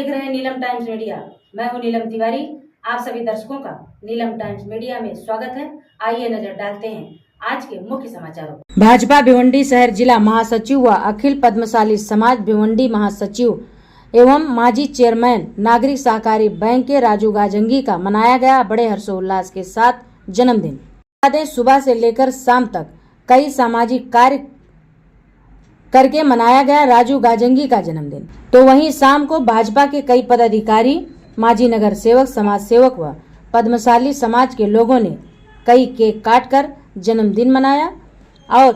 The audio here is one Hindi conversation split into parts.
देख रहे हैं नीलम टाइम्स मीडिया। मैं हूं नीलम तिवारी। आप सभी दर्शकों का नीलम टाइम्स मीडिया में स्वागत है। आइए नजर डालते हैं आज के मुख्य समाचारों। भाजपा भिवंडी शहर जिला महासचिव व अखिल पद्मशाली समाज भिवंडी महासचिव एवं माजी चेयरमैन नागरिक सहकारी बैंक के राजू गाजंगी का मनाया गया बड़े हर्षोल्लास के साथ जन्मदिन। सुबह से लेकर शाम तक कई सामाजिक कार्य करके मनाया गया राजू गाजंगी का जन्मदिन। तो वहीं शाम को भाजपा के कई पदाधिकारी, माजी नगर सेवक, समाज सेवक व पद्मशाली समाज के लोगों ने कई केक काटकर जन्मदिन मनाया और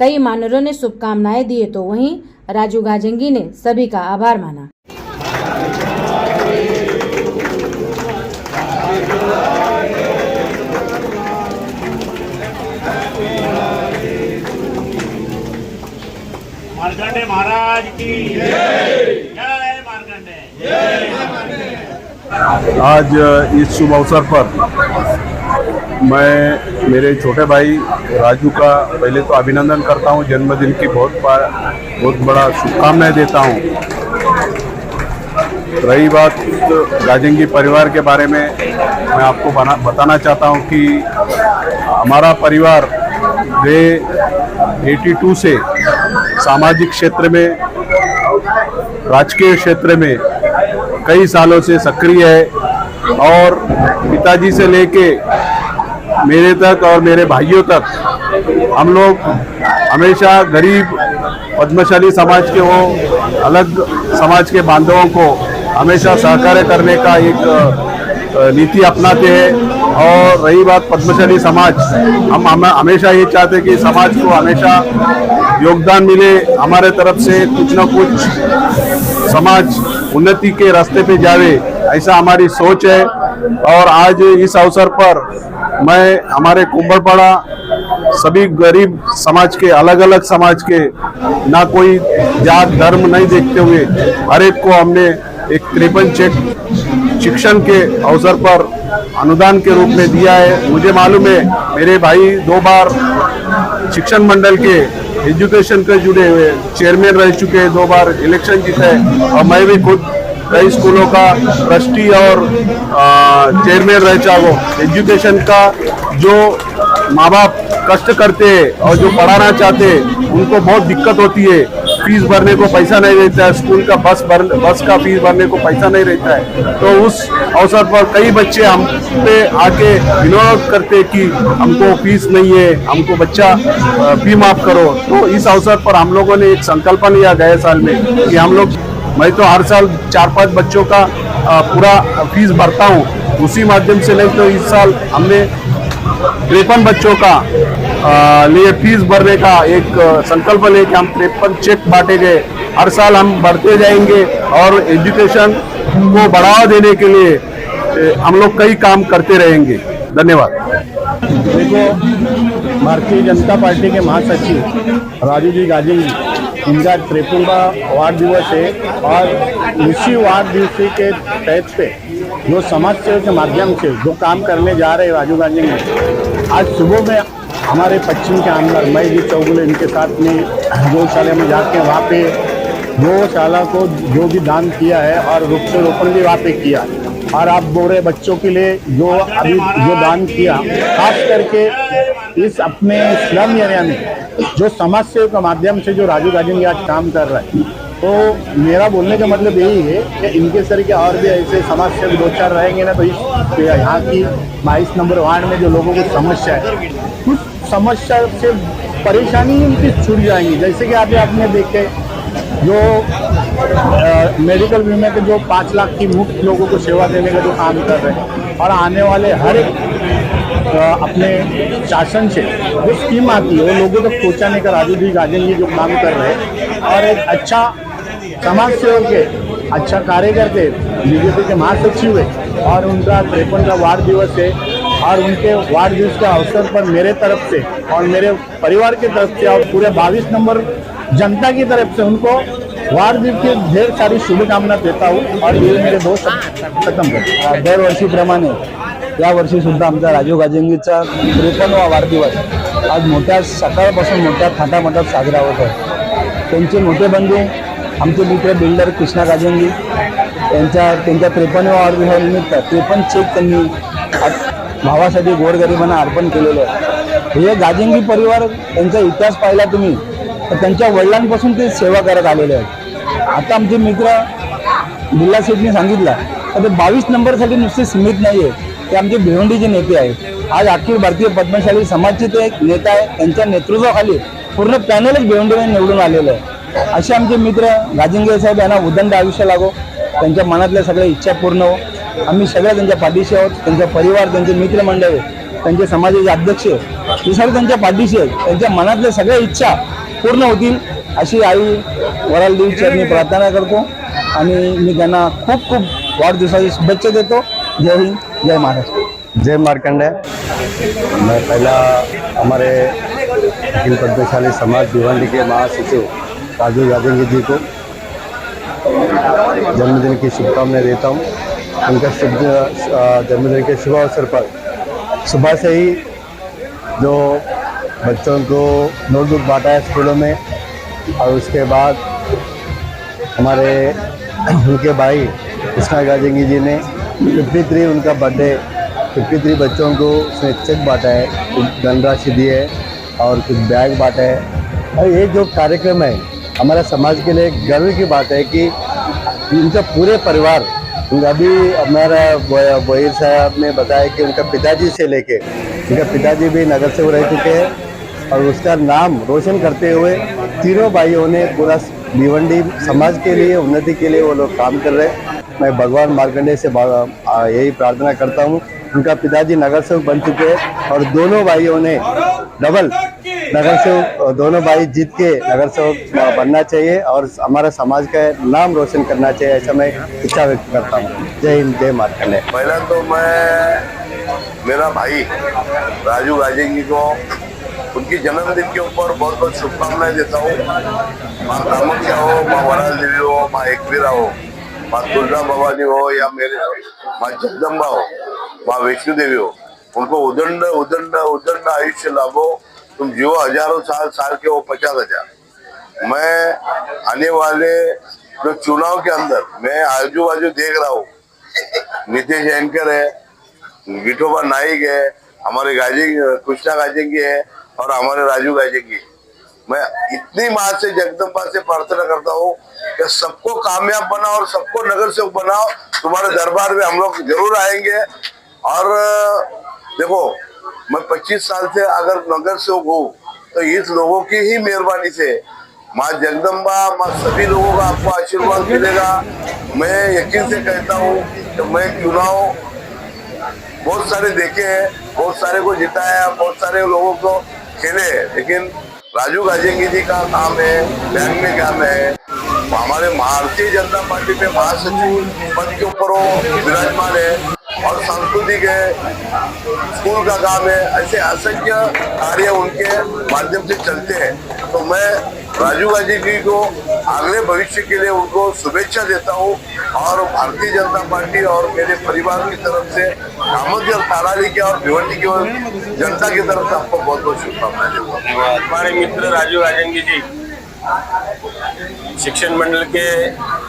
कई मान्यवरों ने शुभकामनाएं दिए। तो वहीं राजू गाजंगी ने सभी का आभार माना। मार्कंडे महाराज की जय। जय मार्कंडे। आज इस शुभ अवसर पर मैं मेरे छोटे भाई राजू का पहले तो अभिनंदन करता हूं, जन्मदिन की बहुत बड़ा शुभकामनाएं देता हूं। रही बात गाजंगी परिवार के बारे में, मैं आपको बताना चाहता हूं कि हमारा परिवार 82 से सामाजिक क्षेत्र में, राजकीय क्षेत्र में कई सालों से सक्रिय है और पिताजी से लेके मेरे तक और मेरे भाइयों तक हम लोग हमेशा गरीब पद्मशाली समाज के हो, अलग समाज के बांधवों को हमेशा सहकार्य करने का एक नीति अपनाते हैं। और रही बात पद्मशाली समाज, हम हमेशा ये चाहते हैं कि समाज को हमेशा योगदान मिले, हमारे तरफ से कुछ न कुछ समाज उन्नति के रास्ते पे जावे, ऐसा हमारी सोच है। और आज इस अवसर पर मैं हमारे कुंभड़पाड़ा सभी गरीब समाज के, अलग अलग समाज के, ना कोई जात धर्म नहीं देखते हुए हर एक को हमने एक 53 चेक शिक्षण के अवसर पर अनुदान के रूप में दिया है। मुझे मालूम है मेरे भाई 2 बार शिक्षण मंडल के एजुकेशन के जुड़े हुए चेयरमैन रह चुके हैं, 2 बार इलेक्शन जीते हैं और मैं भी खुद कई स्कूलों का ट्रस्टी और चेयरमैन रह चाहो। एजुकेशन का जो माँ बाप कष्ट करते हैं और जो पढ़ाना चाहते हैं उनको बहुत दिक्कत होती है, फीस भरने को पैसा नहीं रहता है, स्कूल का बस का फीस भरने को पैसा नहीं रहता है। तो उस अवसर पर कई बच्चे हम पे आके विरोध करते कि हमको फीस नहीं है, हमको बच्चा फी माफ करो। तो इस अवसर पर हम लोगों ने एक संकल्प लिया गए साल में कि हम लोग, मैं तो हर साल 4-5 बच्चों का पूरा फीस भरता हूँ, उसी माध्यम से नहीं तो इस साल हमने 53 बच्चों का लिए फीस भरने का एक संकल्प ले कि हम 53 चेक बांटे गए। हर साल हम बढ़ते जाएंगे और एजुकेशन को बढ़ावा देने के लिए हम लोग कई काम करते रहेंगे। धन्यवाद। देखो, भारतीय जनता पार्टी के महासचिव राजू जी गाजंगी, इनका 53वां वार्ड दिवस है और उसी वार्ड दिवस के तहत पे जो समाज सेवा के माध्यम से जो काम करने जा रहे राजू गाजंगी, आज सुबह में हमारे पश्चिम के अंदर मैं जी चौगुले इनके साथ में गौशाला में जाके वहाँ पे गौशाला को जो भी दान किया है और वृक्षारोपण भी वहाँ पे किया। और आप बोल रहे बच्चों के लिए जो अभी जो दान किया, खास करके इस अपने स्लम एरिया में जो समाज सेवा के माध्यम से जो राजू गाजंगी आज काम कर रहा है, तो मेरा बोलने का मतलब यही है कि इनके सर के और भी ऐसे समाज सेवक 2-4 रहेंगे ना, तो इस यहाँ की 22 नंबर वार्ड में जो लोगों को समस्या है, कुछ समस्या से परेशानी उनकी छूट जाएंगी। जैसे कि अभी आपने देखे जो मेडिकल बीमा के जो 5 लाख की मुफ्त लोगों को सेवा देने का जो काम कर रहे हैं और आने वाले हर एक अपने शासन से जो स्कीम आती है वो लोगों तक पहुँचाने का राजू जी गाजंगी जो काम कर रहे हैं और एक अच्छा समाज सेवक के, अच्छा कार्य करते बीजेपी के महासचिव है और उनका 53 का वार्ड दिवस है। और उनके वार्ड दिवस के अवसर पर मेरे तरफ से और मेरे परिवार की तरफ से और पूरे 22 नंबर जनता की तरफ से उनको वार्ड दिवस की ढेर सारी शुभकामना देता हूँ। और ये मेरे 2 शब्द खत्म करतो। दरवर्षीप्रमाणे या वर्षी सुद्धा आमचा राजू गाजंगीचा 53वा वाढदिवस आज मोठ्या सकाळपासून मोठ्या थाटामाटात साजरा होत आहे। त्यांचे मोठे बंधू आमचे मित्र बिल्डर कृष्णा गाजंगी, त्यांच्या 53व्या वाढदिवसानिमित्त 53 चेक त्यांनी भावासाठी गोरगरिबांना अर्पण केलेले आहे। हे गाजंगी परिवार, त्यांचा इतिहास पाहिला तुम्ही तर त्यांच्या वडिलांपासून ते सेवा करत आलेले आहेत। आता आमचे मित्र बिल्ला शेठने सांगितलं तर ते 22 नंबरसाठी नुसते सीमित नाही आहे, ते आमचे भिवंडीचे नेते आहेत। आज अखिल भारतीय पद्मशाली समाजचे ते एक नेता आहे, त्यांच्या नेतृत्वाखाली पूर्ण पॅनलच भिवंडीमध्ये निवडून आलेलं आहे। असे आमचे मित्र गाजंगे साहेब यांना उदंड आयुष्य लागो, त्यांच्या मनातल्या सगळ्या इच्छा पूर्ण हो। आम्ही सगळे त्यांच्या पाठीशी आहोत। त्यांचा परिवार, त्यांचे मित्रमंडळी, त्यांचे समाजाचे अध्यक्ष हे सर्व त्यांच्या पाठीशी आहेत। त्यांच्या मनातल्या सगळ्या इच्छा पूर्ण होतील अशी आई वरालदेवी चरणी प्रार्थना करतो आणि मी त्यांना खूप खूप वाढदिवसाची शुभेच्छा देतो। जय हिंद, जय महाराष्ट्र, जय मार्कंडे। मैं पहला हमारे अखिल पद्मशाली समाज भिवंडी के महासचिव राजू गाजंगी जी को जन्मदिन की शुभकामनाएं देता हूं। उनका जन्मदिन के शुभ अवसर पर सुबह से ही जो बच्चों को नोटबुक बांटा है स्कूलों में, और उसके बाद हमारे उनके भाई कृष्णा गाजंगी जी ने 53 उनका बर्थडे, 53 बच्चों को उसने चेक बांटा है, कुछ धनराशि दी है और कुछ बैग बांटा है। और ये जो कार्यक्रम है हमारे समाज के लिए गर्व की बात है कि इनका पूरे परिवार, अभी हमारा बोहिर साहब ने बताया कि उनका पिताजी से लेके, उनका पिताजी भी नगर सेवक रह चुके हैं और उसका नाम रोशन करते हुए तीनों भाइयों ने पूरा भिवंडी समाज के लिए, उन्नति के लिए वो लोग काम कर रहे हैं। मैं भगवान मार्कंडे से यही प्रार्थना करता हूँ। उनका पिताजी नगर सेवक बन चुके हैं और दोनों भाइयों ने डबल नगर सेवक, दोनों भाई जीत के नगर सेवक बनना चाहिए और हमारा समाज का नाम रोशन करना चाहिए, ऐसा मैं इच्छा व्यक्त करता हूँ। जय हिंद, जय मार्कंडे। पहला तो मैं मेरा भाई राजू गाजंगी को उनकी जन्मदिन के ऊपर बहुत बहुत शुभकामनाएं देता हूँ। माँ कामाख्या हो, माँ वराल देवी हो, माँ एकवीरा हो, माँ तुलजा भवानी हो या मेरे माँ जगदम्बा हो, माँ वैष्णो देवी हो, उनको उदंड उदंड उदंड आयुष्य लाभो। तुम जियो हजारों साल के वो 50,000। मैं आने वाले जो चुनाव के अंदर मैं आजू बाजू देख रहा हूँ, नितेश एंकर है, विठोबा नाइक है, हमारे कृष्णा गाजंगी है और हमारे राजू गाजंगी। मैं इतनी माँ से, जगदम्बा से प्रार्थना करता हूँ कि सबको कामयाब बनाओ और सबको नगर सेवक बनाओ। तुम्हारे दरबार में हम लोग जरूर आएंगे। और देखो, मैं 25 साल से अगर नगर सेवक हूँ तो इस लोगों की ही मेहरबानी से, माँ जगदम्बा, माँ सभी लोगों का आपको आशीर्वाद मिलेगा। मैं यकीन से कहता हूँ कि मैं चुनाव बहुत सारे देखे हैं, बहुत सारे को जिताया, बहुत सारे लोगों को खेले, लेकिन राजू गाजंगी जी का काम है, बैंक में काम है। हमारे भारतीय जनता पार्टी में महासचिव पद के ऊपर वो विराजमान है और सांस्कृतिक है, स्कूल का काम है। ऐसे असंख्य कार्य उनके माध्यम से चलते हैं। तो मैं राजू गाजंगी को अगले भविष्य के लिए उनको शुभेच्छा देता हूँ और भारतीय जनता पार्टी और मेरे परिवार की तरफ से, कामोदी और ताराली के और भिवंडी की जनता की तरफ से आपको बहुत बहुत शुभकामनाएं देता हूँ। हमारे मित्र राजू गाजंगी जी शिक्षण मंडल के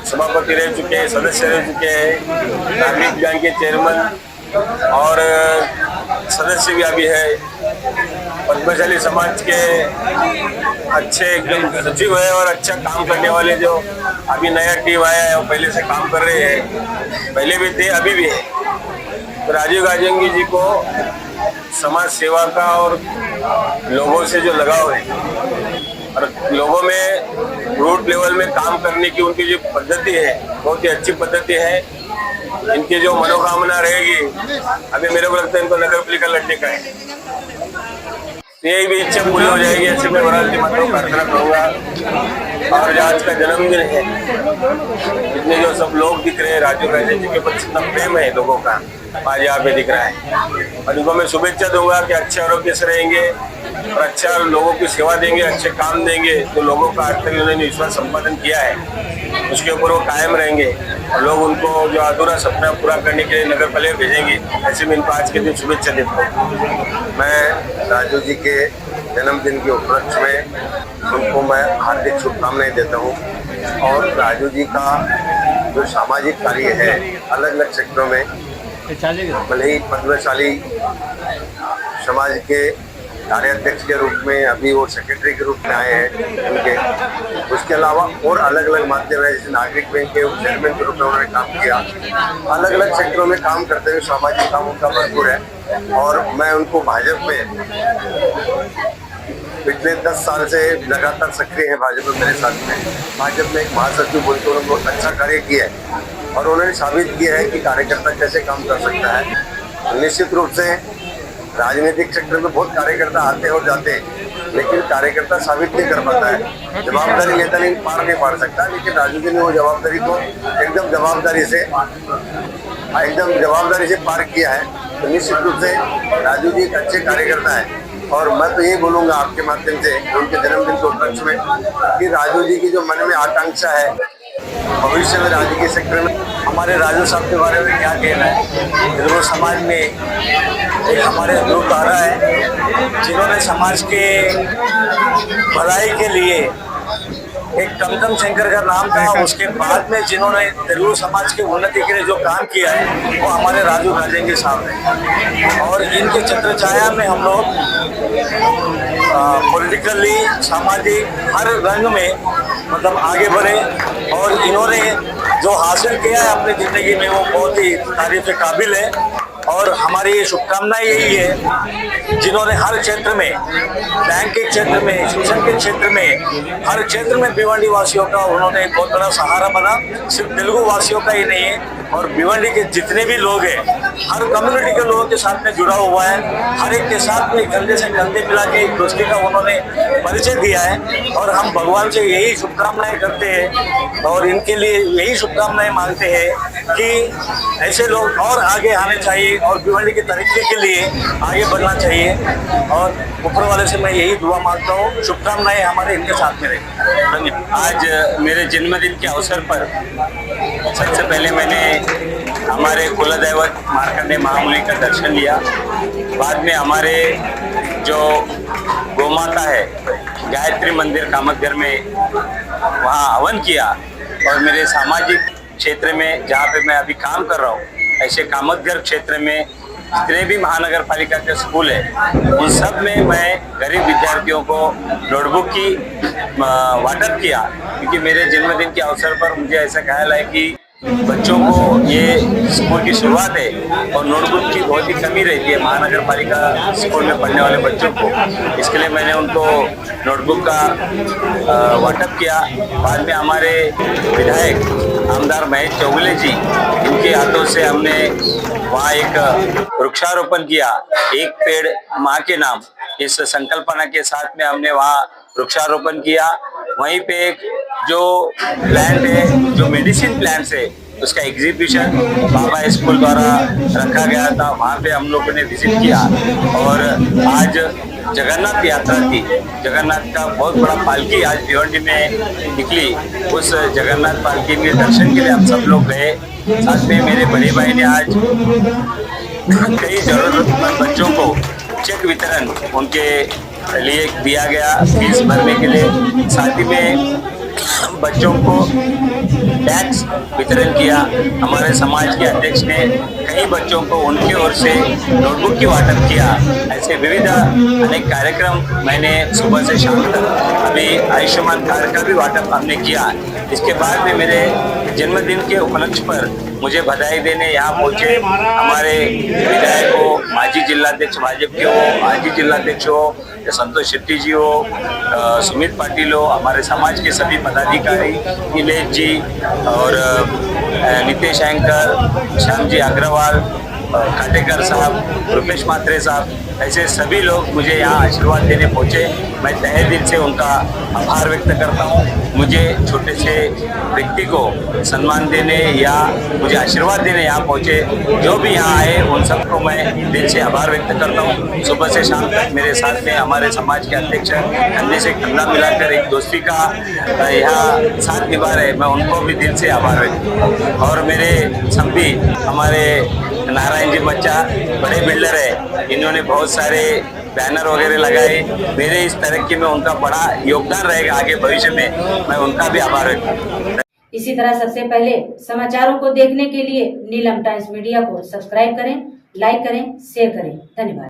सभापति रह चुके हैं, सदस्य रह चुके हैं, नागरिक बैंक के चेयरमैन और सदस्य भी अभी है, पद्मशाली समाज के अच्छे एकदम सचिव है और अच्छा काम करने वाले जो अभी नया टीम आया है वो पहले से काम कर रहे हैं, पहले भी थे अभी भी है। तो राजू गाजंगी जी को समाज सेवा का और लोगों से जो लगाव है और लोगों में रूट लेवल में काम करने की उनकी जो पद्धति है बहुत ही अच्छी पद्धति है। इनकी जो मनोकामना रहेगी, अभी मेरे को लगता है इनको नगर पालिका लड़ने का है, यही भी इच्छा पूरी हो जाएगी, ऐसे मैं वराल जी माता को प्रार्थना करूँगा। और आज का जन्मदिन है, इतने जो सब लोग दिख रहे हैं, राजू गाजंगी के ऊपर कितना प्रेम है लोगों का आज यहाँ पे दिख रहा है। और इनको मैं शुभेच्छा दूंगा कि अच्छे आरोग्य से रहेंगे और अच्छा लोगों की सेवा देंगे, अच्छे काम देंगे। तो लोगों का आज तक उन्होंने विश्वास संपादन किया है, उसके ऊपर वो कायम रहेंगे और लोग उनको जो अधूरा सपना पूरा करने के लिए नगर पालिका भेजेंगे। ऐसे में इनको आज के दिन शुभेच्छा देता हूँ। मैं राजू जी के जन्मदिन के उपलक्ष्य में उनको मैं हार्दिक शुभकामनाएं देता हूँ और राजू जी का जो सामाजिक कार्य है अलग अलग क्षेत्रों में, भले ही पद्मशाली समाज के कार्याध्यक्ष के रूप में, अभी वो सेक्रेटरी के रूप में आए हैं उनके, उसके अलावा और अलग अलग माध्यम है, जैसे नागरिक बैंक के चेयरमैन के रूप में उन्होंने काम किया। अलग अलग क्षेत्रों में काम करते हुए सामाजिक कामों का भरपूर है और मैं उनको भाजपा में पिछले 10 साल से लगातार सक्रिय है। भाजपा मेरे साथ में, भाजपा में एक महासचिव बोलकर उन्होंने बहुत अच्छा कार्य किया है और उन्होंने साबित किया है कि कार्यकर्ता कैसे काम कर सकता है। निश्चित रूप से राजनीतिक क्षेत्र में बहुत कार्यकर्ता आते और जाते हैं, लेकिन कार्यकर्ता साबित नहीं कर पाता है, जवाबदारी लेता नहीं, पार नहीं पार सकता। लेकिन राजू जी ने वो जवाबदारी को एकदम जवाबदारी से पार किया है। तो निश्चित रूप से राजू जी एक अच्छे कार्यकर्ता है और मैं तो यही बोलूँगा आपके माध्यम से उनके जन्मदिन के उपलक्ष्य में कि राजू जी की जो मन में आकांक्षा है भविष्य में राजनीतिक सेक्टर में, हमारे राजू साहब के बारे में क्या कहना है। ध्रुव समाज में एक हमारे ध्रुव तारा है जिन्होंने समाज के भलाई के लिए एक टमटम शंकर का नाम था, उसके बाद में जिन्होंने ध्रुव समाज की उन्नति के लिए जो काम किया है वो हमारे राजू गाजेंगे साहब हैं। और इनके छत्र छाया में हम लोग पॉलिटिकली, सामाजिक हर रंग में मतलब आगे बढ़े और इन्होंने जो हासिल किया है अपनी जिंदगी में वो बहुत ही तारीफ काबिल है। और हमारी ये शुभकामनाएं यही है जिन्होंने हर क्षेत्र में, बैंक के क्षेत्र में, शिक्षण के क्षेत्र में, हर क्षेत्र में भिवंडी वासियों का उन्होंने एक बहुत बड़ा सहारा बना। सिर्फ तेलुगु वासियों का ही नहीं है और भिवंडी के जितने भी लोग हैं, हर कम्युनिटी के लोगों के साथ में जुड़ा हुआ है। हर एक के साथ में कंधे से कंधे मिला के एक दोस्ती का उन्होंने परिचय दिया है और हम भगवान से यही शुभकामनाएं करते हैं और इनके लिए यही शुभकामनाएं मांगते हैं कि ऐसे लोग और आगे आने चाहिए और भिवंडी के तरक्की के लिए आगे बढ़ना चाहिए। और ऊपर वाले से मैं यही दुआ मांगता हूँ, शुभकामनाएं हमारे इनके साथ में रहे। धन्यवाद। आज मेरे जन्मदिन के अवसर पर सबसे पहले मैंने हमारे कुलदैवत मार्कंडेय महामुनि का दर्शन लिया। बाद में हमारे जो गौमाता है गायत्री मंदिर कामतघर में वहाँ हवन किया और मेरे सामाजिक क्षेत्र में जहाँ पे मैं अभी काम कर रहा हूँ, ऐसे कामतघर क्षेत्र में जितने भी महानगर पालिका के स्कूल है उन सब में मैं गरीब विद्यार्थियों को नोटबुक की वाटअप किया, क्योंकि मेरे जन्मदिन के अवसर पर मुझे ऐसा ख्याल है कि बच्चों को ये स्कूल की शुरुआत है और नोटबुक की बहुत ही कमी रहती है महानगर पालिका स्कूल में पढ़ने वाले बच्चों को। इसके लिए मैंने उनको नोटबुक का वाटअप किया। बाद में हमारे विधायक आमदार महेश चौगुले जी, इनके हाथों से हमने वहाँ एक वृक्षारोपण किया, एक पेड़ माँ के नाम, इस संकल्पना के साथ में हमने वहाँ वृक्षारोपण किया। वहीं पे एक जो प्लांट है, जो मेडिसिन प्लांट्स है, उसका एग्जीबिशन बाबा स्कूल द्वारा रखा गया था, वहाँ पे हम लोगों ने विजिट किया। और आज जगन्नाथ यात्रा थी, जगन्नाथ का बहुत बड़ा पालकी आज भिवंडी में निकली। उस जगन्नाथ पालकी के दर्शन के लिए हम सब लोग गए। साथ में मेरे बड़े भाई ने आज कई जरूरतमंद बच्चों को चेक वितरण उनके लिए दिया गया फीस भरने के लिए। साथ ही में बच्चों को टैक्स वितरण किया। हमारे समाज के अध्यक्ष ने कई बच्चों को उनकी ओर से नोटबुक की वाटअप किया। ऐसे विविध अनेक कार्यक्रम मैंने सुबह से शाम तक, अभी आयुष्मान कार्ड का भी वाटअप हमने किया। इसके बाद में मेरे जन्मदिन के उपलक्ष्य पर मुझे बधाई देने यहाँ पहुँचे हमारे विधायकों, माजी जिलाध्यक्ष भाजपा के हो, माजी जिलाध्यक्ष हो, संतोष शेट्टी जी हो, सुमित पाटिल हो, हमारे समाज के सभी पदाधिकारी, नीलेश जी और नितेश एंकर, श्याम जी अग्रवाल, खाटेकर साहब, रुपेश मात्रे साहब, ऐसे सभी लोग मुझे यहाँ आशीर्वाद देने पहुँचे। मैं तहे दिल से उनका आभार व्यक्त करता हूँ। मुझे छोटे से व्यक्ति को सम्मान देने या मुझे आशीर्वाद देने यहाँ पहुँचे, जो भी यहाँ आए उन सबको मैं दिल से आभार व्यक्त करता हूँ। सुबह से शाम तक मेरे साथ में हमारे समाज के अध्यक्ष कंधे से कंधा मिलाकर एक दोस्ती का यहाँ साथ निभा रहे, मैं उनको भी दिल से आभार व्यक्त करता हूँ। और मेरे सभी हमारे नारायण जी बच्चा बड़े बिल्डर है, इन्होंने बहुत सारे बैनर वगैरह लगाए। मेरे इस तरक्की में उनका बड़ा योगदान रहेगा आगे भविष्य में, मैं उनका भी आभार व्यक्त करता हूँ। इसी तरह सबसे पहले समाचारों को देखने के लिए नीलम टाइम्स मीडिया को सब्सक्राइब करें, लाइक करें, शेयर करें। धन्यवाद।